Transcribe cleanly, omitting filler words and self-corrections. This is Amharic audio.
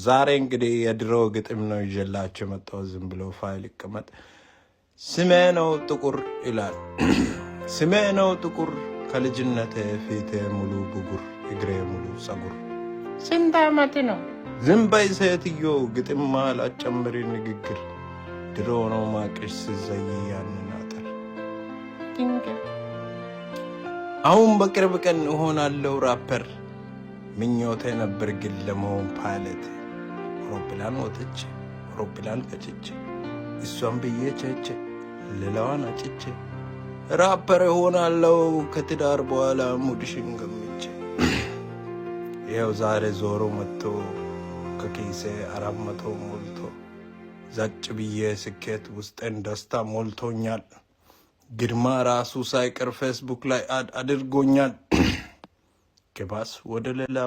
ዛሬ እንግዲህ የድሮ ግጥም ነው ይዤላችሁ መጣሁ። ዝም ብሎ ፋይል ይቀመጥ። ስሜ ነው ጥቁር ይላል። ስሜ ነው ጥቁር ከልጅነቴ ፊቴ ሙሉ ብጉር እግሬ ሙሉ ጸጉር። ስንት ዓመት ነው? ዝም በይ ሴትዮ ግጥም መሃል አጨምሪ ንግግር። ድሮ ነው ማቅሽ ስዘይ ያንን አጥር። አሁን በቅርብ ቀን እሆናለሁ ራፐር። ምኞቴ ነበር ግን ለመሆን ፓይለት። አውሮፕላን ወጥቼ አውሮፕላን ቀጭቼ እሷን ብዬ ቸቼ ሌላዋን አጭቼ ራፐር እሆናለሁ ከትዳር በኋላ ሙድሽን ገምቼ። ይኸው ዛሬ ዞሮ መጥቶ ከኪሴ 400 ሞልቶ ዘጭ ብዬ ስኬት ውስጤን ደስታ ሞልቶኛል። ግርማ ራሱ ሳይቀር ፌስቡክ ላይ አድርጎኛል። ከባስ ወደ ሌላ